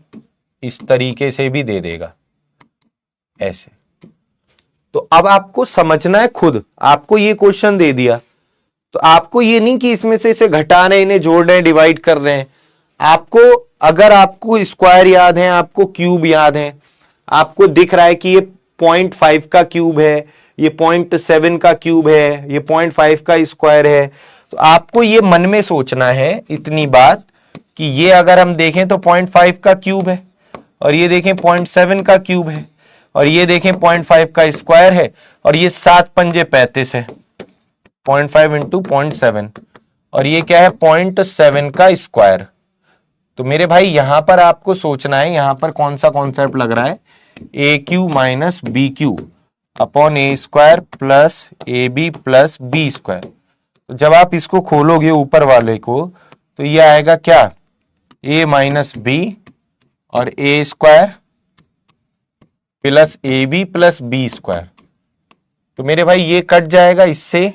इस तरीके से भी दे देगा ऐसे। तो अब आपको समझना है खुद, आपको ये क्वेश्चन दे दिया तो आपको ये नहीं कि इसमें से इसे घटा रहे हैं, इन्हें जोड़ रहे हैं, डिवाइड कर रहे हैं। आपको अगर आपको स्क्वायर याद है, आपको क्यूब याद है, आपको दिख रहा है कि ये 0.5 का क्यूब है, ये 0.7 का क्यूब है, ये 0.5 का स्क्वायर है, तो आपको ये मन में सोचना है इतनी बात कि ये अगर हम देखें तो 0.5 का क्यूब है, और ये देखें 0.7 का क्यूब है, और ये देखें 0.5 का स्क्वायर है, और ये 7 पंजे 35 है, 0.5 इंटू 0.7, और ये क्या है 0.7 का स्क्वायर। तो मेरे भाई यहां पर आपको सोचना है, यहां पर कौन सा कॉन्सेप्ट लग रहा है, a cube minus b cube upon a square plus a b plus b square. तो जब आप इसको खोलोगे ऊपर वाले को तो ये आएगा क्या, ए माइनस बी और a square plus a b plus b square. तो मेरे भाई ये कट जाएगा इससे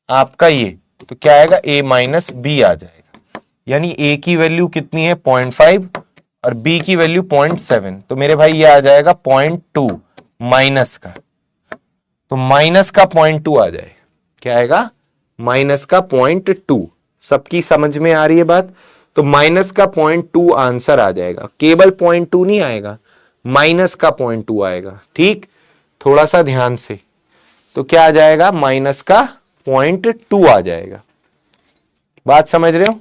आपका ये, तो क्या आएगा ए माइनस बी आ जाएगा, यानी ए की वैल्यू कितनी है 0.5 और बी की वैल्यू 0.7। तो मेरे भाई ये आ जाएगा 0.2 माइनस का, तो माइनस का 0.2 आ जाएगा, क्या आएगा माइनस का 0.2। सबकी समझ में आ रही है बात, तो माइनस का 0.2 आंसर आ जाएगा, केवल 0.2 नहीं आएगा, माइनस का 0.2 आएगा। ठीक, थोड़ा सा ध्यान से, तो क्या आ जाएगा माइनस का 0.2 आ जाएगा। बात समझ रहे हो?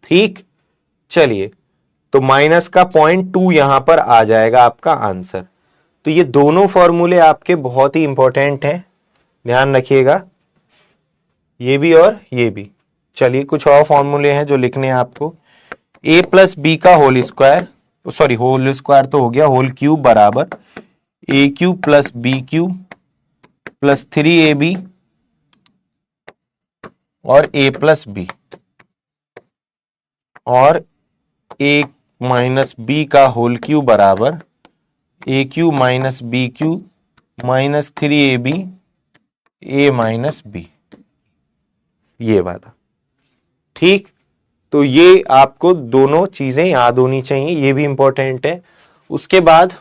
ठीक, चलिए, तो माइनस का 0.2 यहां पर आ जाएगा आपका आंसर। तो ये दोनों फॉर्मूले आपके बहुत ही इंपॉर्टेंट हैं, ध्यान रखिएगा, ये भी और ये भी। चलिए कुछ और फॉर्मूले हैं जो लिखने हैं आपको। ए प्लस बी का whole square, sorry whole square तो हो गया, होल क्यूब बराबर a cube plus b cube plus 3ab और ए प्लस बी, और ए माइनस बी का होल क्यूब बराबर a cube minus b cube minus 3ab a minus b, ये वाला। ठीक, तो ये आपको दोनों चीजें याद होनी चाहिए, ये भी इंपॉर्टेंट है। उसके बाद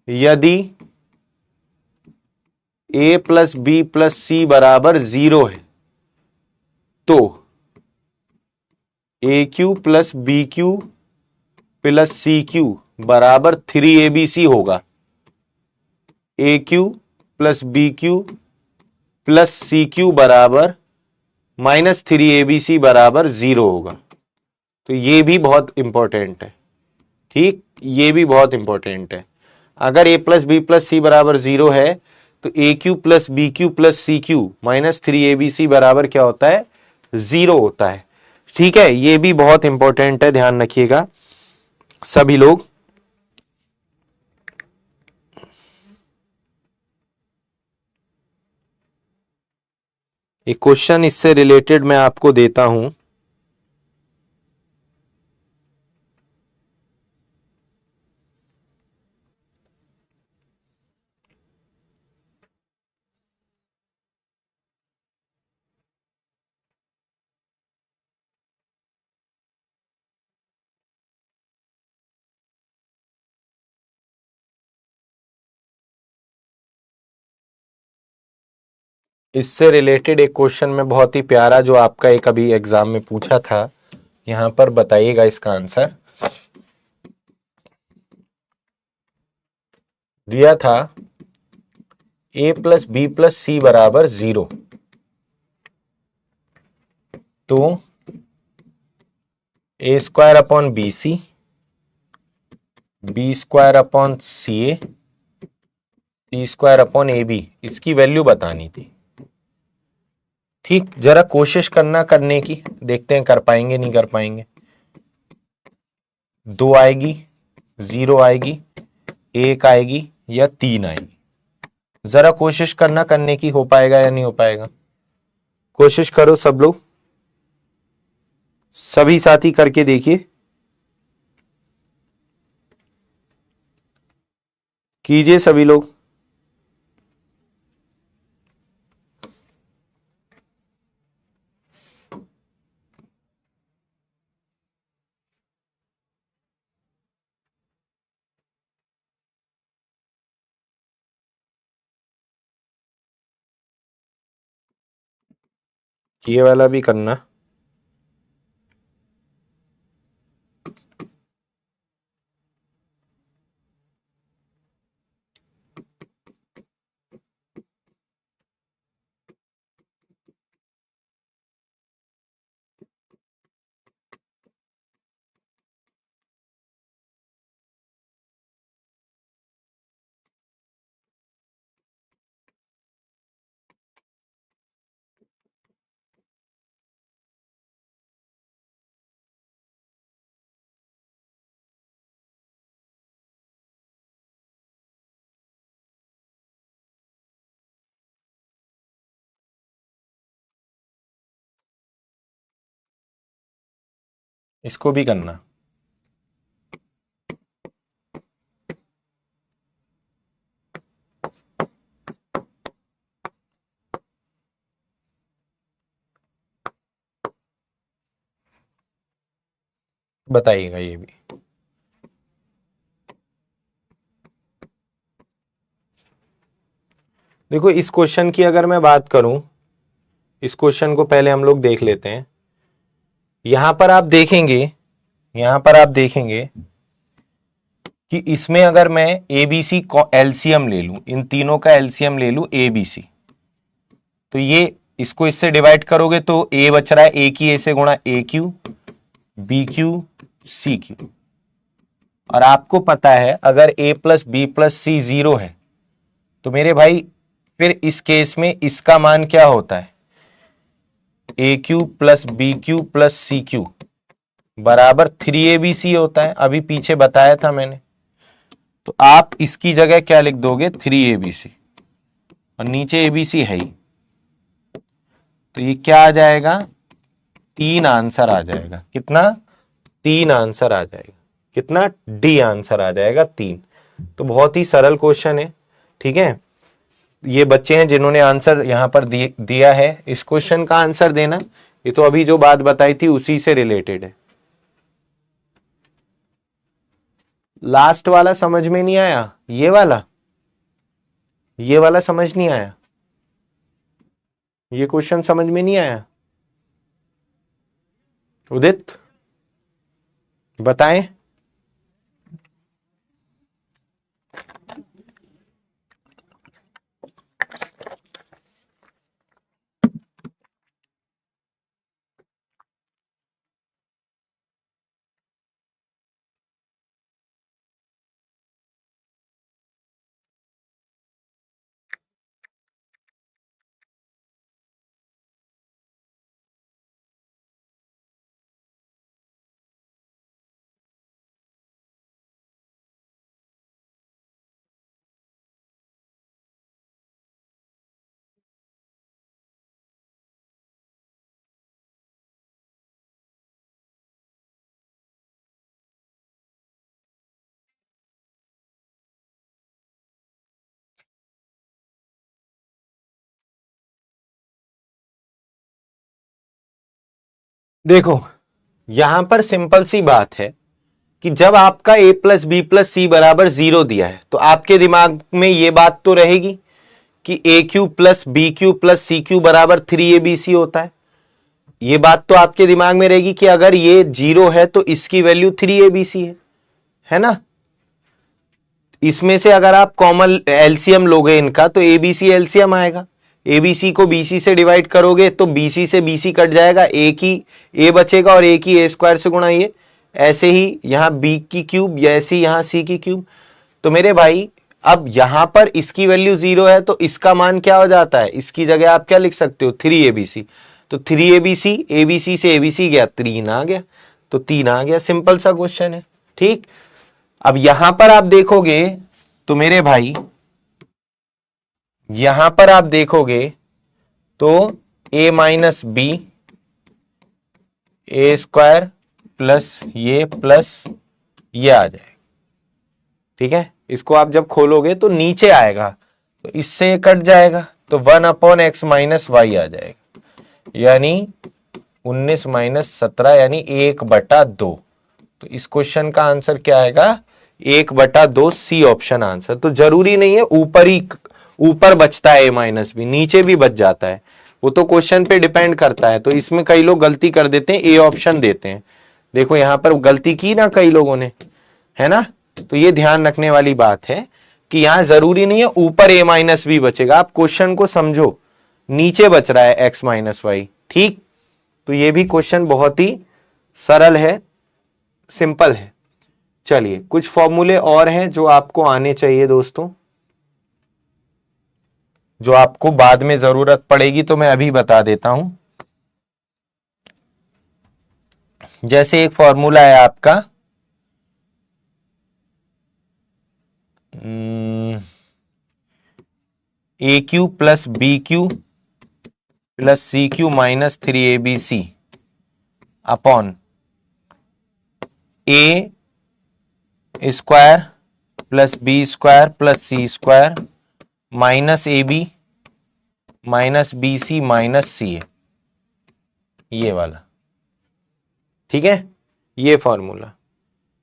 यदि a plus b plus c बराबर 0 है तो a cube plus b cube plus c cube बराबर 3abc होगा। A cube plus b cube plus c cube बराबर माइनस 3abc बराबर 0 होगा। तो ये भी बहुत इंपॉर्टेंट है। ठीक, ये भी बहुत इंपॉर्टेंट है। अगर a plus b plus c बराबर 0 है तो a cube plus b cube plus c cube minus 3abc बराबर क्या होता है, 0 होता है। ठीक है, ये भी बहुत इंपॉर्टेंट है, ध्यान रखिएगा सभी लोग। एक क्वेश्चन इससे रिलेटेड मैं आपको देता हूं। इससे रिलेटेड एक क्वेश्चन में बहुत ही प्यारा जो आपका एक अभी एग्जाम में पूछा था, यहां पर बताइएगा इसका आंसर। दिया था a plus b plus c बराबर 0, तो a square upon b c, b square upon c a, c square upon a b, इसकी वैल्यू बतानी थी। ठीक, जरा कोशिश करना करने की, देखते हैं कर पाएंगे नहीं कर पाएंगे। 2 आएगी, 0 आएगी, 1 आएगी या 3 आएगी, जरा कोशिश करना करने की, हो पाएगा या नहीं हो पाएगा। कोशिश करो सब लोग, सभी साथी करके देखिए, कीजिए सभी लोग। ये वाला भी करना। इसको भी करना। बताइएगा ये भी। देखो इस क्वेश्चन की अगर मैं बात करूं, इस क्वेश्चन को पहले हम लोग देख लेते हैं। यहां पर आप देखेंगे, यहां पर आप देखेंगे कि इसमें अगर मैं एबीसी को एलसीएम ले लूं, इन तीनों का एलसीएम ले लूं एबीसी, तो ये इसको इससे डिवाइड करोगे तो ए बच रहा है, ए की ए से गुणा a cube, b cube, c cube. और आपको पता है अगर a plus b plus c 0 है तो मेरे भाई फिर इस केस में इसका मान क्या होता है, a cube plus b cube plus c cube बराबर 3abc होता है। अभी पीछे बताया था मैंने। तो आप इसकी जगह क्या लिख दोगे, 3abc, और नीचे abc है ही, तो ये क्या आ जाएगा, 3 आंसर आ जाएगा। कितना, 3 आंसर आ जाएगा। कितना, डी आंसर आ जाएगा 3। तो बहुत ही सरल क्वेश्चन है, ठीक है। ये बच्चे हैं जिन्होंने आंसर यहां पर दिया है। इस क्वेश्चन का आंसर देना, ये तो अभी जो बात बताई थी उसी से रिलेटेड है। लास्ट वाला समझ में नहीं आया, ये वाला समझ नहीं आया, ये क्वेश्चन समझ में नहीं आया। उदित बताएं। देखो यहां पर सिंपल सी बात है कि जब आपका a plus b plus c बराबर 0 दिया है तो आपके दिमाग में यह बात तो रहेगी कि a cube plus b cube plus c cube बराबर 3abc होता है। यह बात तो आपके दिमाग में रहेगी कि अगर ये 0 है तो इसकी वैल्यू 3abc है ना। इसमें से अगर आप कॉमन एलसीएम लोगे इनका तो एबीसी एलसीएम आएगा। एबीसी को बीसी से डिवाइड करोगे तो बीसी से बीसी कट जाएगा, ए की ए बचेगा और ए की ए स्क्वायर से गुणा ये, ऐसे ही यहां बी की क्यूब, ऐसे ही यहां सी की क्यूब। तो मेरे भाई अब यहां पर इसकी वैल्यू 0 है तो इसका मान क्या हो जाता है, इसकी जगह आप क्या लिख सकते हो, 3abc। तो 3abc, abc से abc गया, 3 आ गया, तो 3 आ गया। सिंपल सा क्वेश्चन है, ठीक। अब यहां पर आप देखोगे तो मेरे भाई यहां पर आप देखोगे तो a minus b a square plus ये आ जाएगा, ठीक है। इसको आप जब खोलोगे तो नीचे आएगा तो इससे कट जाएगा, तो 1/x माइनस वाई आ जाएगा, यानी 19 माइनस 17 यानी 1/2। तो इस क्वेश्चन का आंसर क्या आएगा, 1/2 सी ऑप्शन आंसर। तो जरूरी नहीं है ऊपर बचता है a माइनस बी, नीचे भी बच जाता है। वो तो क्वेश्चन पे डिपेंड करता है। तो इसमें कई लोग गलती कर देते हैं, ए ऑप्शन देते हैं। देखो यहां पर गलती की ना कई लोगों ने, है ना। तो ये ध्यान रखने वाली बात है कि यहां जरूरी नहीं है ऊपर ए माइनस बी बचेगा। आप क्वेश्चन को समझो, नीचे बच रहा है एक्स माइनस वाई, ठीक। तो ये भी क्वेश्चन बहुत ही सरल है, सिंपल है। चलिए कुछ फॉर्मूले और हैं जो आपको आने चाहिए दोस्तों, जो आपको बाद में जरूरत पड़ेगी, तो मैं अभी बता देता हूं। जैसे एक फॉर्मूला है आपका a cube plus b cube plus c cube minus 3abc upon a square plus b square plus c square minus a b minus b c minus c a, ये वाला, ठीक है, ये फॉर्मूला।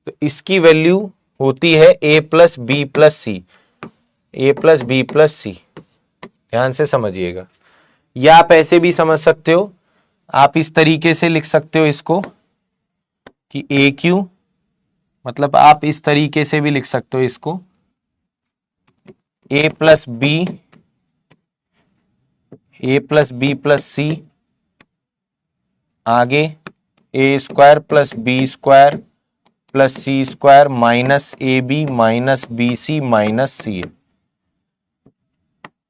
तो इसकी वैल्यू होती है a plus b plus C, A plus b plus सी। ध्यान से समझिएगा, या आप ऐसे भी समझ सकते हो, आप इस तरीके से लिख सकते हो इसको कि ए क्यू, मतलब आप इस तरीके से भी लिख सकते हो इसको, a plus b plus c, आगे a square plus b square plus c square minus a b minus b c minus c a,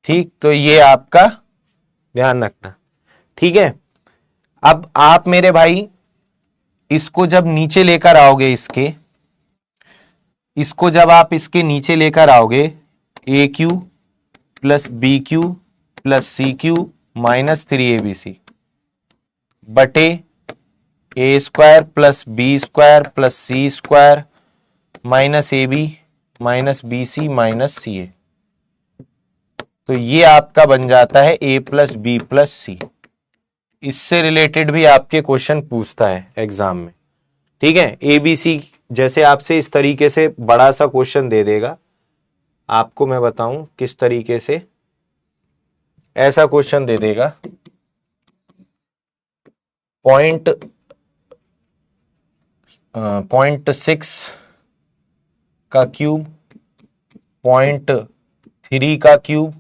ठीक। तो ये आपका ध्यान रखना, ठीक है। अब आप मेरे भाई इसको जब नीचे लेकर आओगे, इसको जब आप इसके नीचे लेकर आओगे, a cube plus b cube plus c cube minus 3abc बटे a square plus b square plus c square minus a b minus b c minus c a, तो ये आपका बन जाता है a plus b plus c. इससे related भी आपके क्वेश्चन पूछता है एग्जाम में, ठीक है। ए बी सी जैसे आपसे इस तरीके से बड़ा सा क्वेश्चन दे देगा, आपको मैं बताऊं किस तरीके से, ऐसा क्वेश्चन दे देगा, 0.6 का क्यूब, 0.3 का क्यूब,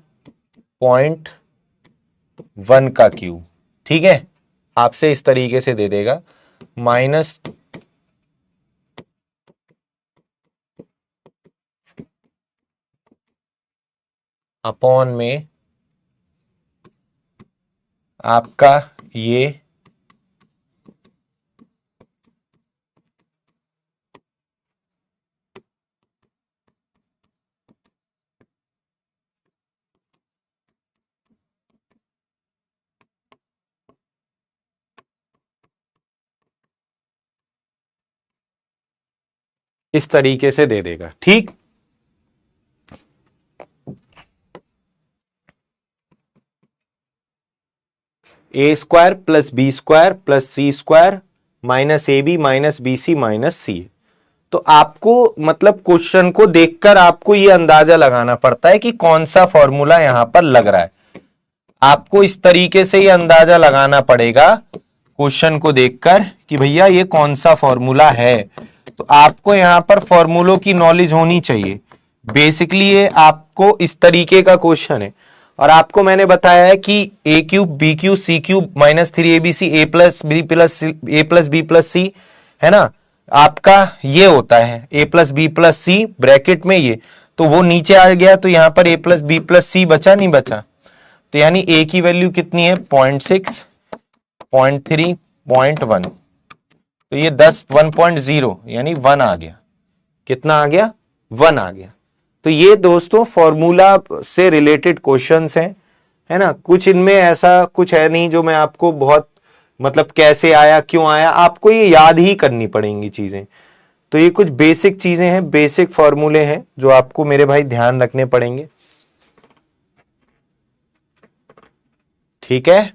0.1 का क्यूब, ठीक है। आपसे इस तरीके से दे देगा, माइनस अपॉन में आपका ये इस तरीके से दे देगा, ठीक। A square plus b square plus c square minus a b minus b c minus c. तो आपको मतलब क्वेश्चन को देखकर आपको यह अंदाजा लगाना पड़ता है कि कौन सा फॉर्मूला यहां पर लग रहा है। आपको इस तरीके से यह अंदाजा लगाना पड़ेगा क्वेश्चन को देखकर कि भैया ये कौन सा फॉर्मूला है। तो आपको यहां पर फॉर्मूलों की नॉलेज होनी चाहिए। बेसिकली ये आपको इस तरीके का क्वेश्चन है, और आपको मैंने बताया है कि ए cube B cube C cube minus 3abc ए प्लस बी प्लस सी, है ना, आपका ये होता है a plus b plus C bracket में ये, तो वो नीचे आ गया, तो यहां पर ए प्लस बी प्लस सी बचा नहीं बचा। तो यानी ए की वैल्यू कितनी है, 0.6, 0.3, 0.1, तो ये 1.0 यानी 1 आ गया। कितना आ गया, 1 आ गया। तो ये दोस्तों फॉर्मूला से रिलेटेड क्वेश्चंस हैं, है ना। कुछ इनमें ऐसा कुछ है नहीं जो मैं आपको बहुत मतलब कैसे आया क्यों आया, आपको ये याद ही करनी पड़ेंगी चीजें। तो ये कुछ बेसिक चीजें हैं, बेसिक फॉर्मूले हैं जो आपको मेरे भाई ध्यान रखने पड़ेंगे, ठीक है।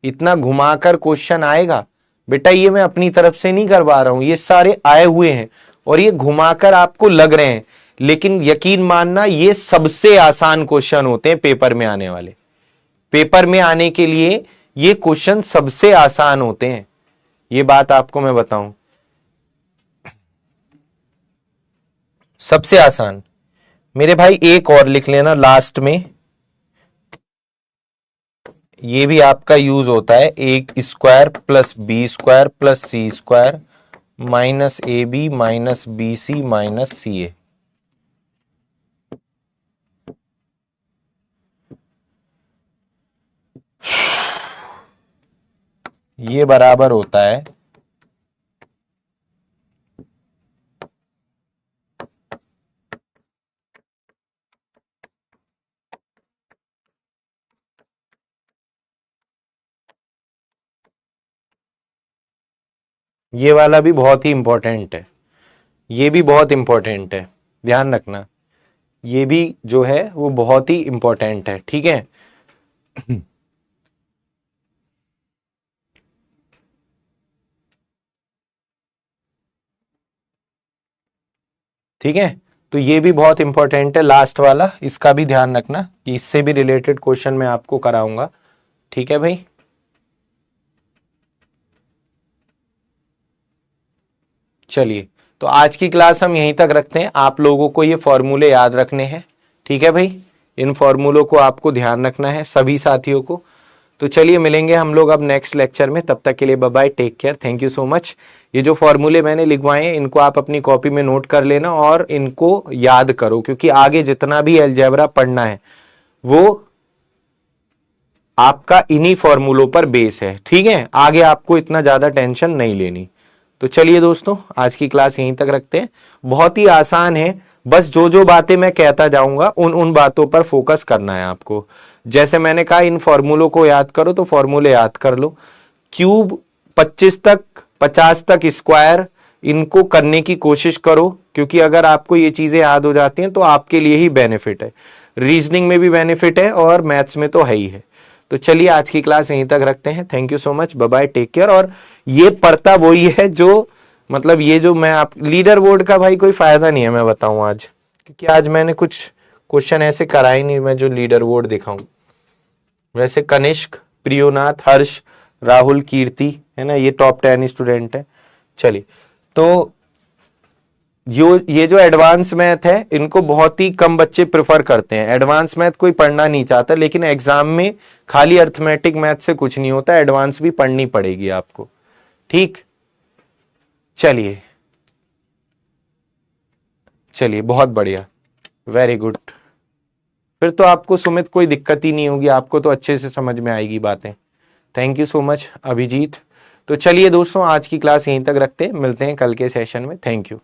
इतना घुमाकर क्वेश्चन आएगा बेटा, ये मैं अपनी तरफ से नहीं करवा रहा हूं, ये सारे आए हुए हैं और ये घुमाकर आपको लग रहे हैं, लेकिन यकीन मानना ये सबसे आसान क्वेश्चन होते हैं पेपर में आने वाले। पेपर में आने के लिए ये क्वेश्चन सबसे आसान होते हैं, ये बात आपको मैं बताऊं, सबसे आसान। मेरे भाई एक और लिख लेना लास्ट में, ये भी आपका यूज होता है, a square plus b square plus c square minus a b minus b c minus c a. ये बराबर होता है ये वाला भी बहुत ही इंपॉर्टेंट है, ये भी बहुत इंपॉर्टेंट है, ध्यान रखना, ये भी जो है वो बहुत ही इंपॉर्टेंट है, ठीक है। ठीक है, तो ये भी बहुत इंपॉर्टेंट है लास्ट वाला, इसका भी ध्यान रखना कि इससे भी रिलेटेड क्वेश्चन मैं आपको कराऊंगा, ठीक है भाई। चलिए, तो आज की क्लास हम यहीं तक रखते हैं, आप लोगों को ये फॉर्मूले याद रखने हैं, ठीक है भाई, इन फॉर्मूलों को आपको ध्यान रखना है सभी साथियों को। तो चलिए मिलेंगे हम लोग अब नेक्स्ट लेक्चर में, तब तक के लिए bye bye, take care, thank you so much. ये जो फॉर्मूले मैंने लिखवाए हैं इनको आप अपनी कॉपी में नोट कर लेना और इनको याद करो, क्योंकि आगे जितना भी अलजेब्रा पढ़ना है वो आपका इन्हीं फॉर्मूलों पर बेस है, ठीक है, आगे आपको इतना ज्यादा टेंशन नहीं लेनी। तो चलिए दोस्तों, आज की क्लास यहीं तक रखते हैं, बहुत ही आसान है, बस जो जो बातें मैं कहता जाऊंगा उन उन बातों पर फोकस करना है आपको। जैसे मैंने कहा इन फॉर्मूलों को याद करो, तो फॉर्मूले याद कर लो, क्यूब 25 तक 50 तक स्क्वायर, इनको करने की कोशिश करो, क्योंकि अगर आपको ये चीजें याद हो जाती हैं तो आपके लिए ही बेनिफिट है, रीजनिंग में भी बेनिफिट है और मैथ्स में तो है ही है। तो चलिए आज की क्लास यहीं तक रखते हैं, thank you so much, bye bye, take care. और ये पढ़ता वही है जो, मतलब ये जो मैं आप लीडर बोर्ड का भाई कोई फायदा नहीं है मैं बताऊं आज, क्योंकि आज मैंने कुछ क्वेश्चन ऐसे कराए नहीं मैं जो लीडर बोर्ड दिखाऊं। वैसे कनिष्क, प्रियोनाथ, हर्ष, राहुल, कीर्ति है ना, ये टॉप 10 स्टूडेंट है। चलिए, तो ये जो एडवांस मैथ है इनको बहुत ही कम बच्चे प्रेफर करते हैं, एडवांस मैथ कोई पढ़ना नहीं चाहता, लेकिन एग्जाम में खाली अर्थमेटिक मैथ से कुछ नहीं होता, एडवांस भी पढ़नी पड़ेगी आपको, ठीक। चलिए चलिए, बहुत बढ़िया, वेरी गुड, फिर तो आपको सुमित कोई दिक्कत ही नहीं होगी, आपको तो अच्छे से समझ में आएगी बातें। Thank you so much Abhijit. तो चलिए दोस्तों, आज की क्लास यहीं तक रखते हैं, मिलते हैं कल के सेशन में, थैंक यू।